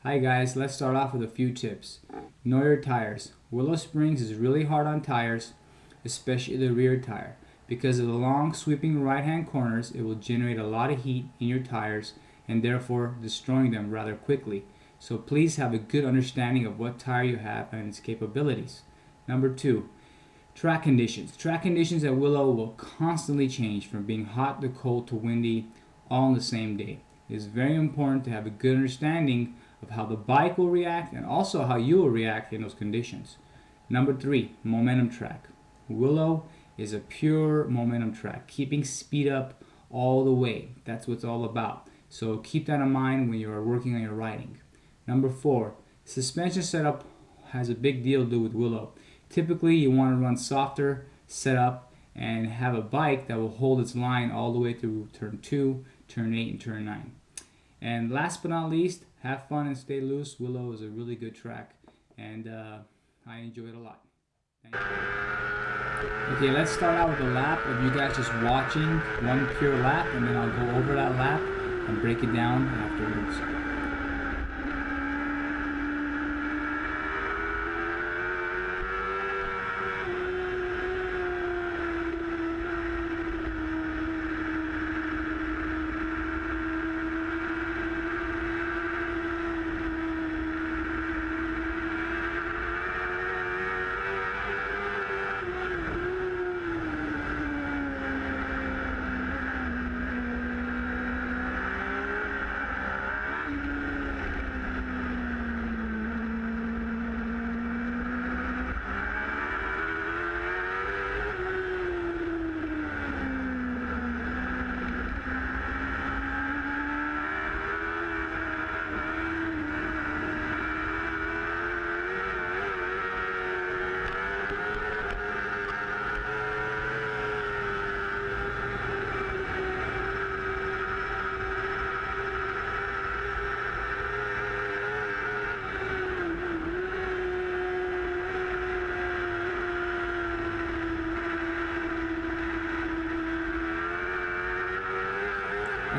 Hi guys, let's start off with a few tips. Know your tires. Willow Springs is really hard on tires, especially the rear tire. Because of the long sweeping right hand corners, it will generate a lot of heat in your tires and therefore destroying them rather quickly. So please have a good understanding of what tire you have and its capabilities. Number 2, track conditions. Track conditions at Willow will constantly change from being hot to cold to windy all on the same day. It is very important to have a good understanding of how the bike will react and also how you will react in those conditions. Number 3, momentum track. Willow is a pure momentum track, keeping speed up all the way. That's what it's all about. So keep that in mind when you are working on your riding. Number 4, suspension setup has a big deal to do with Willow. Typically you want to run softer setup and have a bike that will hold its line all the way through turn 2, turn 8, and turn 9. And last but not least, have fun and stay loose. Willow is a really good track, and I enjoy it a lot. Thank you. Okay, let's start out with a lap of you guys just watching one pure lap, and then I'll go over that lap and break it down afterwards.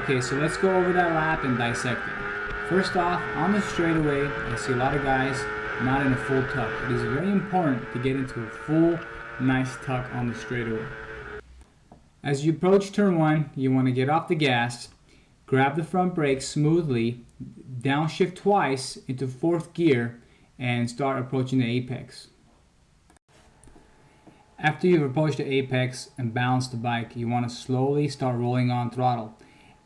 Okay, so let's go over that lap and dissect it. First off, on the straightaway, I see a lot of guys not in a full tuck. It is very important to get into a full, nice tuck on the straightaway. As you approach turn 1, you want to get off the gas, grab the front brake smoothly, downshift twice into 4th gear, and start approaching the apex. After you've approached the apex and balanced the bike, you want to slowly start rolling on throttle.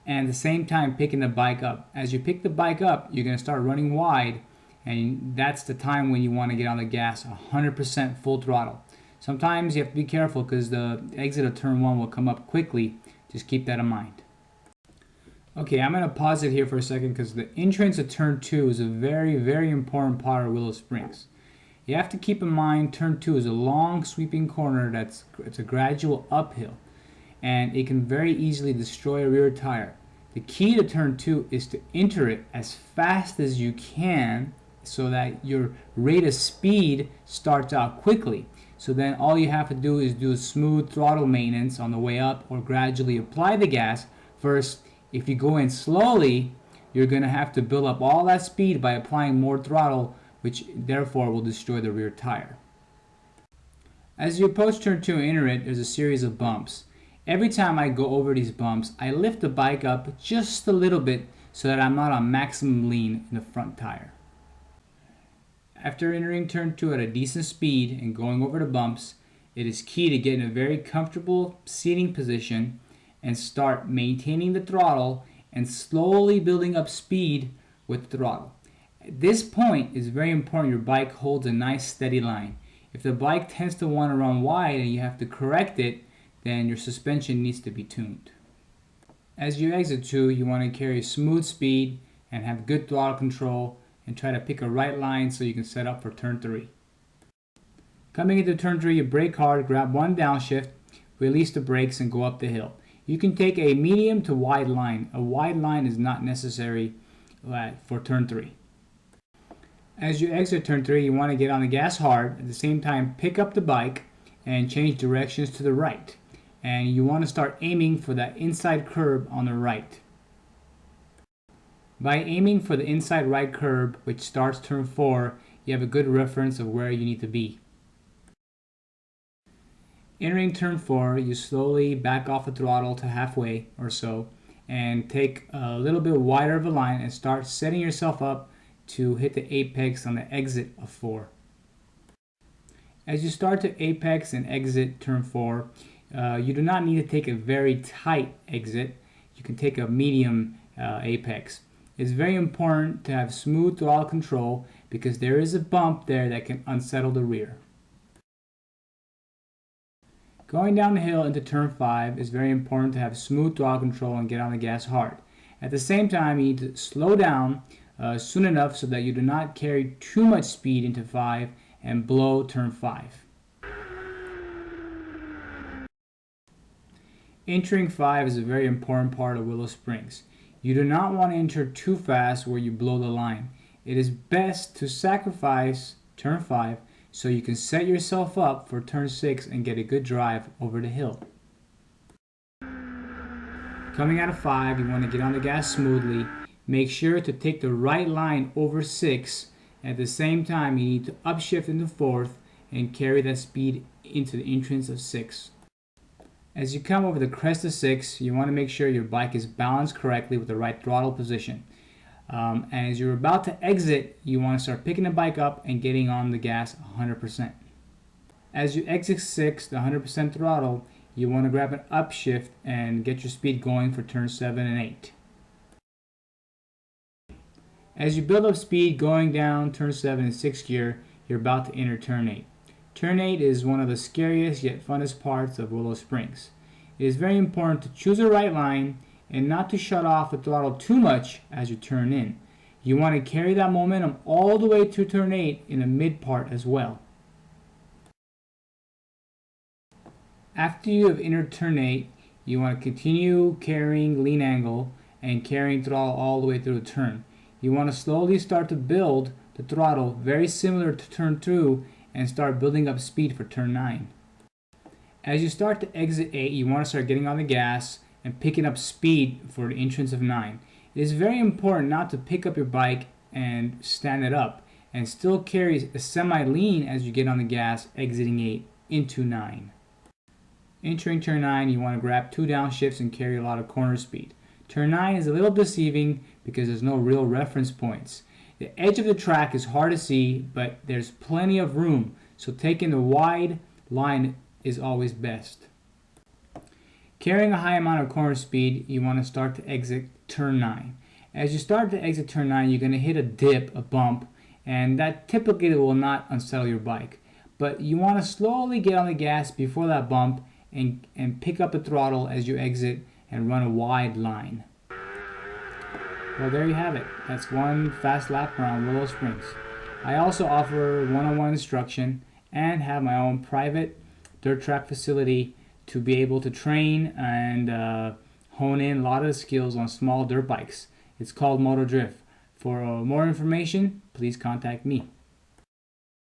And at the same time picking the bike up. As you pick the bike up, you're going to start running wide, and that's the time when you want to get on the gas 100% full throttle. Sometimes you have to be careful because the exit of turn 1 will come up quickly. Just keep that in mind. Okay, I'm going to pause it here for a second because the entrance of turn 2 is a very, very important part of Willow Springs. You have to keep in mind turn 2 is a long sweeping corner it's a gradual uphill, and it can very easily destroy a rear tire. The key to turn 2 is to enter it as fast as you can so that your rate of speed starts out quickly. So then all you have to do is do a smooth throttle maintenance on the way up or gradually apply the gas. First, if you go in slowly, you're going to have to build up all that speed by applying more throttle, which therefore will destroy the rear tire. As you approach turn 2 and enter it, there's a series of bumps. Every time I go over these bumps, I lift the bike up just a little bit so that I'm not on maximum lean in the front tire. After entering turn 2 at a decent speed and going over the bumps, it is key to get in a very comfortable seating position and start maintaining the throttle and slowly building up speed with the throttle. At this point, it's very important your bike holds a nice steady line. If the bike tends to want to run wide and you have to correct it, then your suspension needs to be tuned. As you exit 2, you want to carry a smooth speed and have good throttle control and try to pick a right line so you can set up for turn 3. Coming into turn 3, you brake hard, grab one downshift, release the brakes, and go up the hill. You can take a medium to wide line. A wide line is not necessary for turn 3. As you exit turn 3, you want to get on the gas hard. At the same time, pick up the bike and change directions to the right. And you want to start aiming for that inside curb on the right. By aiming for the inside right curb, which starts turn 4, you have a good reference of where you need to be. Entering turn 4, you slowly back off the throttle to halfway or so and take a little bit wider of a line and start setting yourself up to hit the apex on the exit of 4. As you start to apex and exit turn 4, you do not need to take a very tight exit. You can take a medium apex. It's very important to have smooth throttle control because there is a bump there that can unsettle the rear. Going down the hill into turn 5 is very important to have smooth throttle control and get on the gas hard. At the same time, you need to slow down soon enough so that you do not carry too much speed into 5 and blow turn 5. Entering 5 is a very important part of Willow Springs. You do not want to enter too fast where you blow the line. It is best to sacrifice turn 5 so you can set yourself up for turn 6 and get a good drive over the hill. Coming out of 5, you want to get on the gas smoothly. Make sure to take the right line over 6. At the same time, you need to upshift into 4th and carry that speed into the entrance of 6. As you come over the crest of 6, you want to make sure your bike is balanced correctly with the right throttle position. As you're about to exit, you want to start picking the bike up and getting on the gas 100%. As you exit 6, the 100% throttle, you want to grab an upshift and get your speed going for turn 7 and 8. As you build up speed going down turn 7 and 6 gear, you're about to enter turn 8. Turn 8 is one of the scariest yet funnest parts of Willow Springs. It is very important to choose the right line and not to shut off the throttle too much as you turn in. You want to carry that momentum all the way to turn 8 in the mid part as well. After you have entered turn 8, you want to continue carrying lean angle and carrying throttle all the way through the turn. You want to slowly start to build the throttle very similar to turn 2 and start building up speed for turn 9. As you start to exit 8, you want to start getting on the gas and picking up speed for the entrance of 9. It is very important not to pick up your bike and stand it up and still carry a semi-lean as you get on the gas exiting 8 into 9. Entering turn 9, you want to grab 2 downshifts and carry a lot of corner speed. Turn 9 is a little deceiving because there's no real reference points. The edge of the track is hard to see, but there's plenty of room, so taking the wide line is always best. Carrying a high amount of corner speed, you want to start to exit turn 9. As you start to exit turn 9, you're going to hit a dip, a bump, and that typically will not unsettle your bike. But you want to slowly get on the gas before that bump and pick up the throttle as you exit and run a wide line. Well, there you have it. That's one fast lap around Willow Springs. I also offer one-on-one instruction and have my own private dirt track facility to be able to train and hone in a lot of the skills on small dirt bikes. It's called Moto Drift. For more information, please contact me.